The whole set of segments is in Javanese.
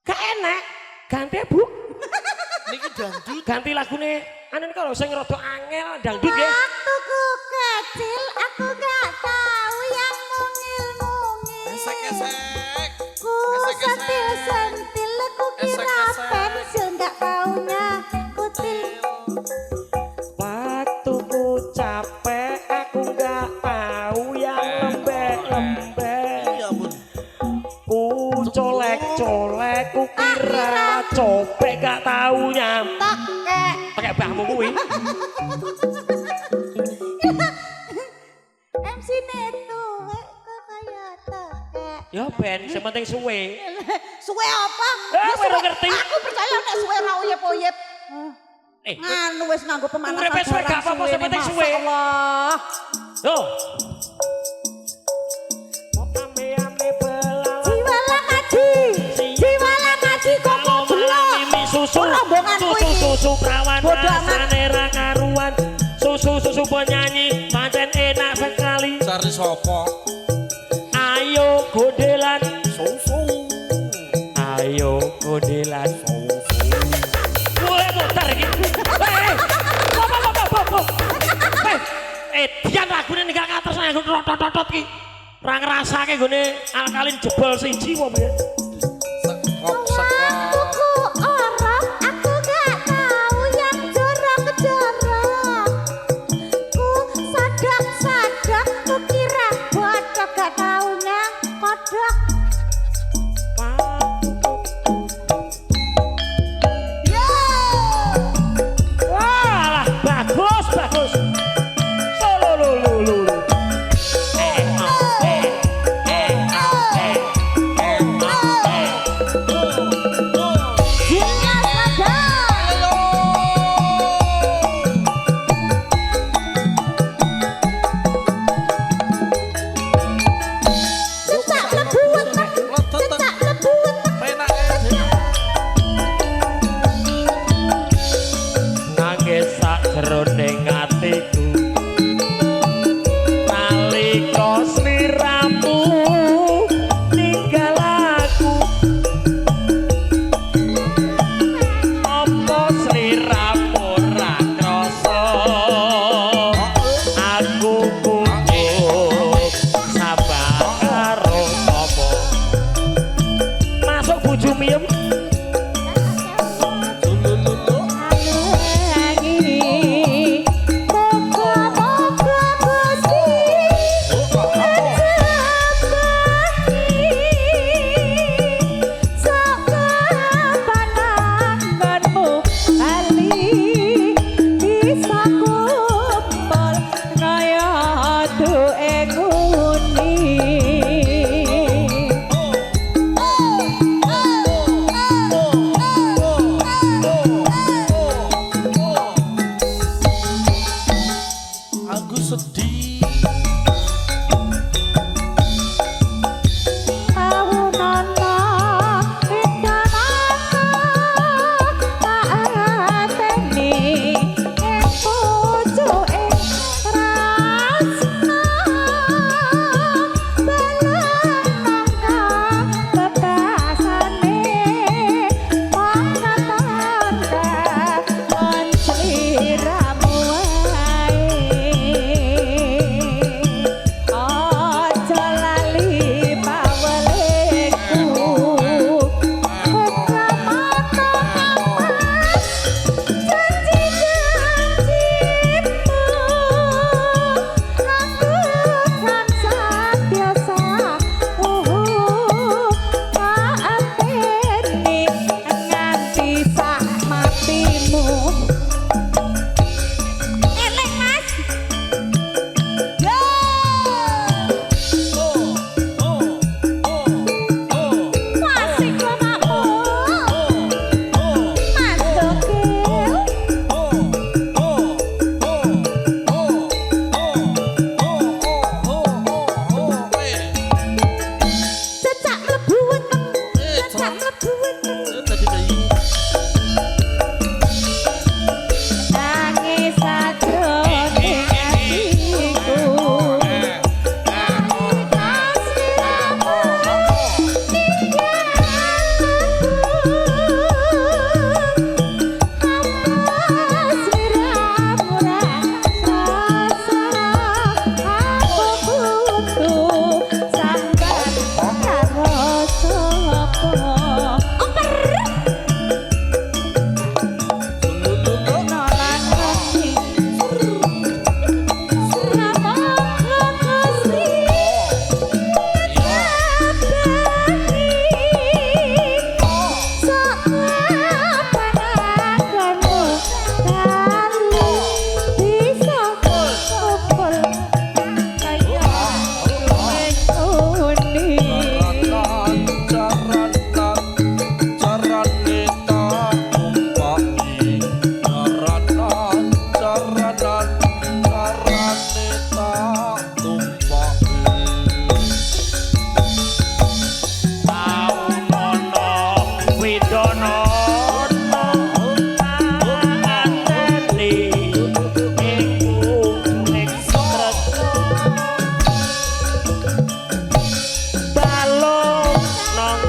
Gak enak. Ganti Bu. Niki dangdut. Ganti lagune anen kalau sing rada angel dangdut nggih. Waktuku kecil aku gak tahu yang mungil-mungil. Esek-esek. Ku sentil-sentil ku kira pensil gak taunya kutil. Waktuku capek aku gak tahu yang lembek-lembek. Ya ampun. Ku colek-colek ku kira copek gak tahu nyampe. Pakai bahmu kuwi. MC Neto kok kayak tekek. Ya ben, sing penting suwe. Suwe apa? Eh, kowe ora ngerti. Aku percaya nek suwe ra uyep-uyep. Nganu wis nganggo pemanasan. Uripe suwe gak apa-apa, sing penting suwe. Allah. Yo. Ame-ame belalang. Jiwalah ngaji kok gelo. Mimi susu. Rombonganku iki. Susu perawan Bodoh amat. rasane ra karuan. Susu penyanyi pancen enak sekali. Cari sopo? Ayo godelan. Susu. Ayo godelan. Woi motor iki. Dian lagune ning gak atas aku totot ki. Ra ngrasake gone alkalin jebol siji apa piye? Waktuku orok aku gak tahu yang jorok-jorok. Ku sadok-sadok ku kira bodok gak taunya kodok. Yo! Wah, bagus. Solo lulu. Nangis sak jroning atiku nalika sliramu ninggal aku apa sliramu ora krasa aku kutuk sabar karo sapa masuk bojo miem.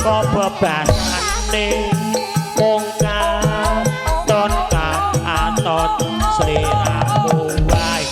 saka bebasane wong katon katon sliramu wae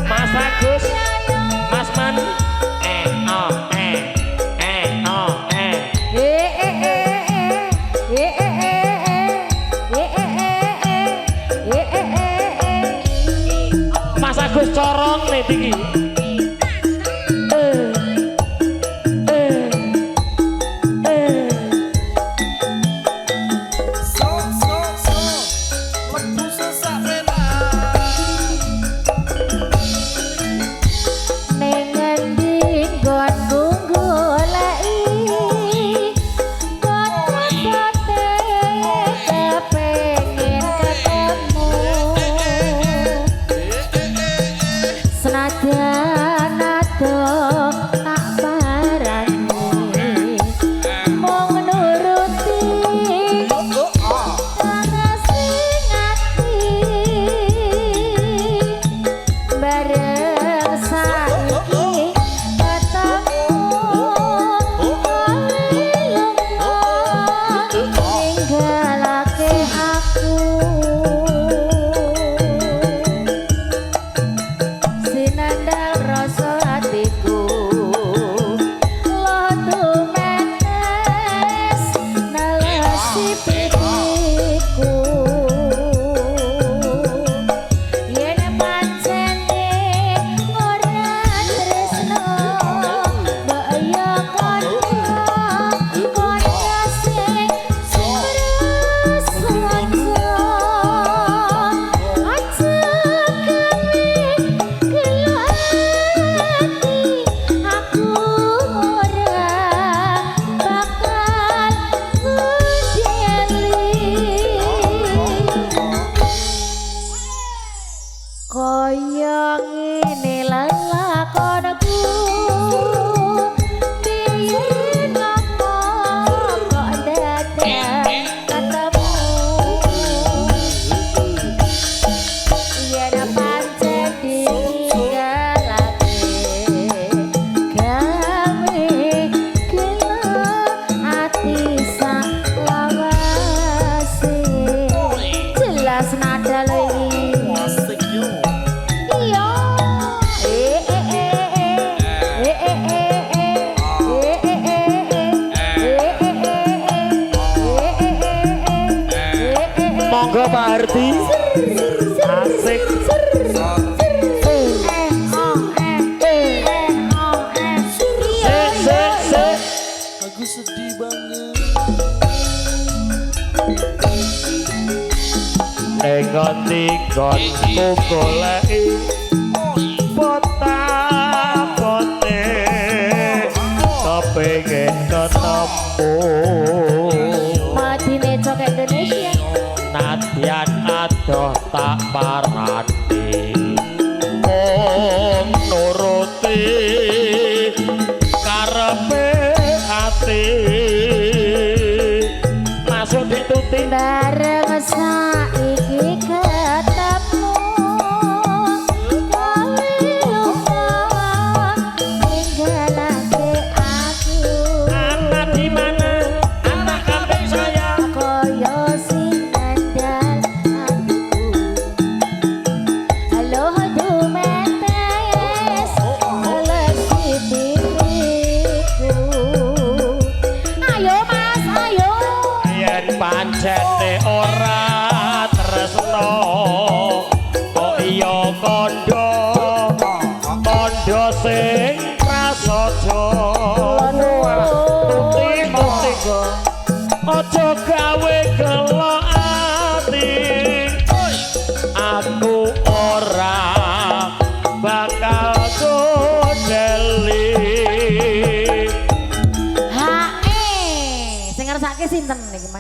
Mas Agus, Mas Man, Mas Agus corong nih tinggi. Monggo Pak Hardi. Asik. Aku sedih banget. Nengoni konku goleki pota-pote kepengin ketemu Madine Cok Indonesia nadyan adoh tak parani nuruti karepe ati masuk dituti bareng saiki ketemu kowe lupa ninggalake aku anak di mana anak kambing saya koyo sing ngandal aku halo dumetes lesi diriku ayo mas ayo yen pancene ora tresno kok iya kandha sing prasaja aja gawe gelo ati aku ora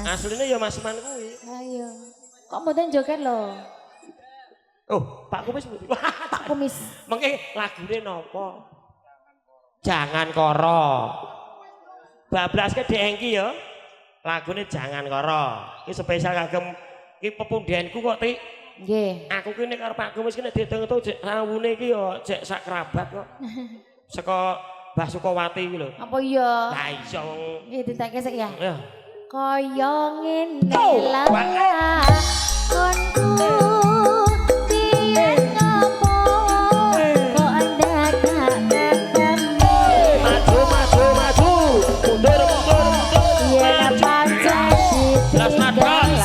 Asline ya Mas Man kuwi. Ayo. Kok mboten joget lho? Oh, Pak Kumis. Pak Kumis. Mengke lagune napa? Jangan koro. Bablaske Dengki ya. Lagune Jangan Koro. Iki spesial kagem iki pepundenku kok, Tik. Nggih. Aku ki nek karo Pak Kumis ki nek diitung-itung jek rawune iki ya jek sak kerabat kok. Saka Mbah Sukowati iki lho. Apa iya? Lah iya wong. Nggih ditekke sik ya. Ya. Kaya ngene lakonku piye ngopo kok ndak ketemu Maju maju maju. Mundur mundur mundur. yen pancen Las nadras.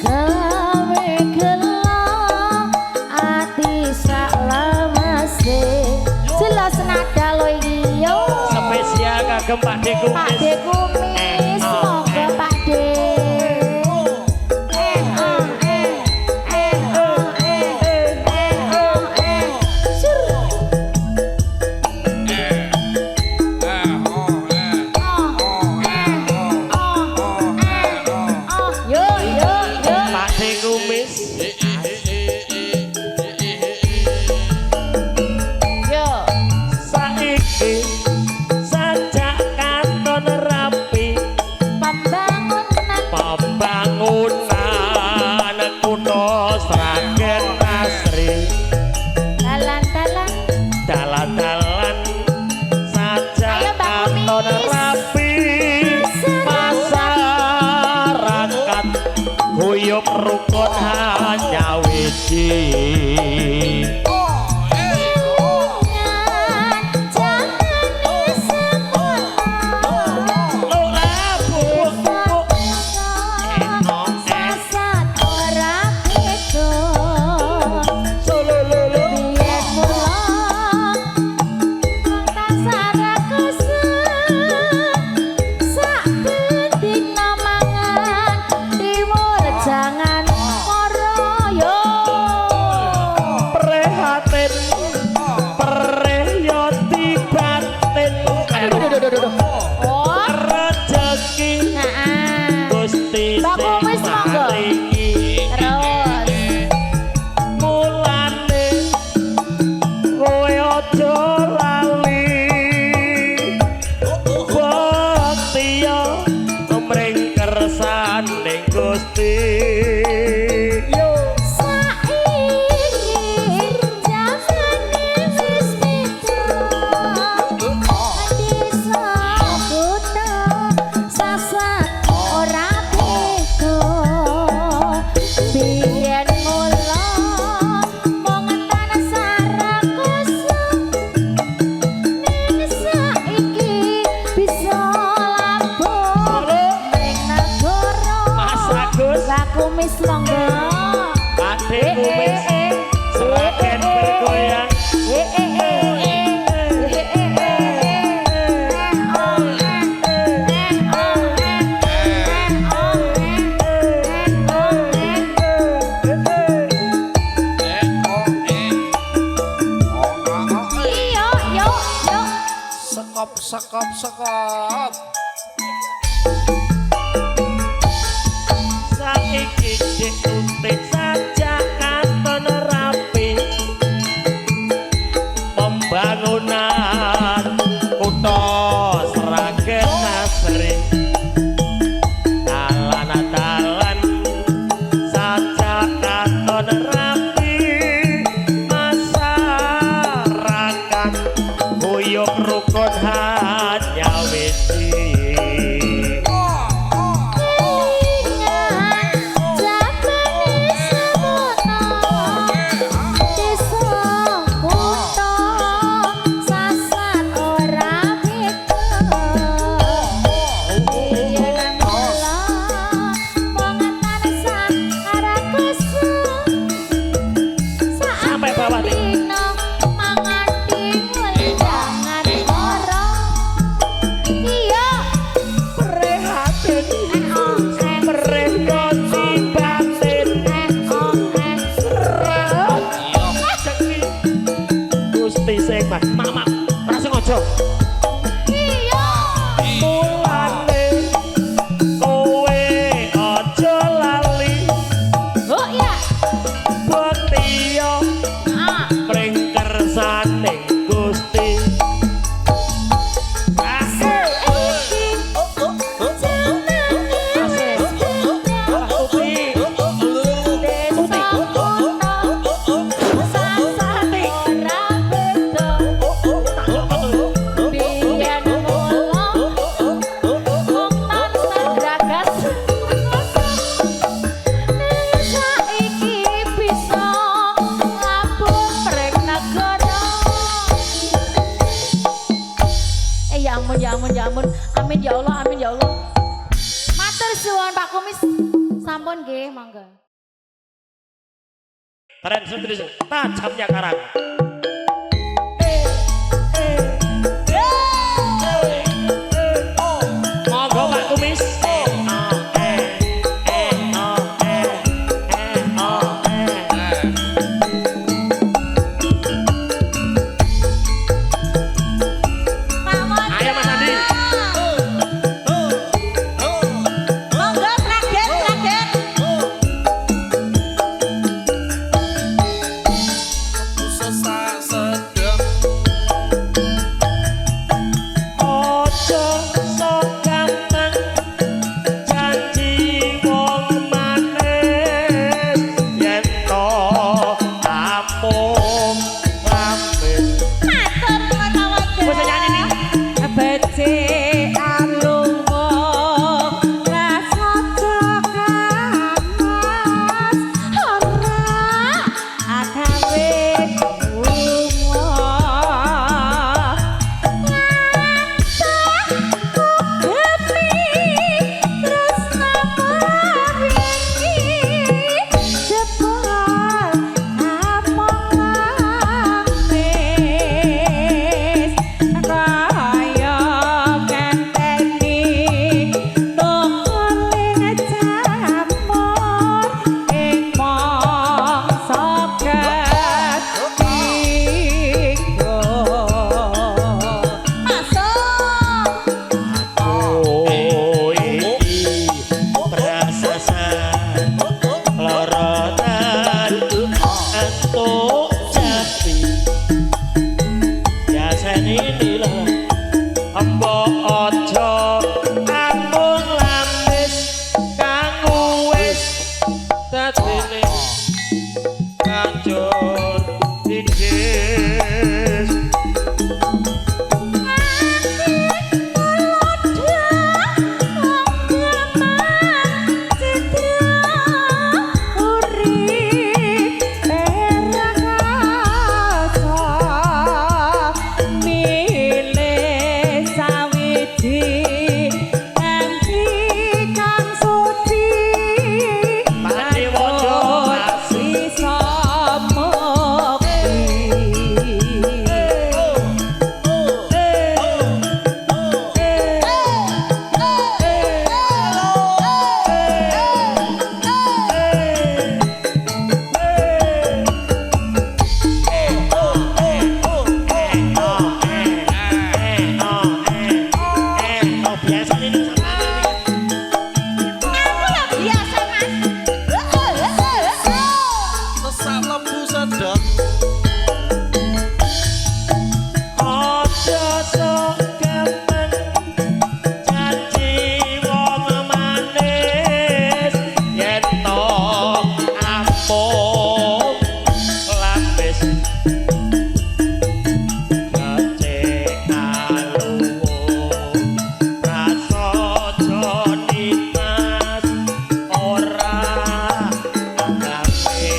gawe gelo ati sak lamase jelas nada lo iki yo Spesial kagem Pak De Kumis. Pak De Kumis, monggo Pak De. Sur. Yo yo yo. Pak De Kumis. Yo. Saiki sajak katon rapi Pembangunan pembangunan kutha Sragen Asri. dalan-dalan Dalan-dalan sajak Ayo, Mbak katon Kumis. rapi masyarakat guyub rukun hanya wiji. Jangan moro yo. Prihatin priyoti batin Oh, rezeki nah. Gusti Mbak Kumis, sing monggo. maringi. Terus. Mulane kowe aja lali baktiya mring kersaning Gusti. Mas Agus, Kumis monggo. Pak De Kumis, Sragen bergoyang. Sekop. Saiki diuntik sajak katon rapi pembangunan kutha Sragen Asri. Dalan-dalan sajak katon rapi masyarakat guyub rukun hanya wiji. ya Allah, amin ya Allah. Matur suwun Pak Kumis. Sampun nggih, monggo. Tren sendiri tajamnya karang. Monggo Pak Kumis. Ayo Mas Andi. Monggo sragen sragen. Sesak sedap. Ojo sok gampang janji wong manis yen to amung lampir. Matur nuwun awake. Wis nyanyi nih. Becik alungo rasa coklat ora agawe lunga ngantek kugepi tresna mawingi jebol among lampis kaya kenteni tukuling jamur ing mangsa ketiga masuk Oh iki prasasan lorotan entuk japi biasane ini lah apa aja amung lamis kanggo wis dadine kanjur dikis Sesak lembu sedap. Ojo sok gampang janji wong manis yen to amung lapis becik alungo rasa jonimas ora agawe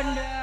bondo.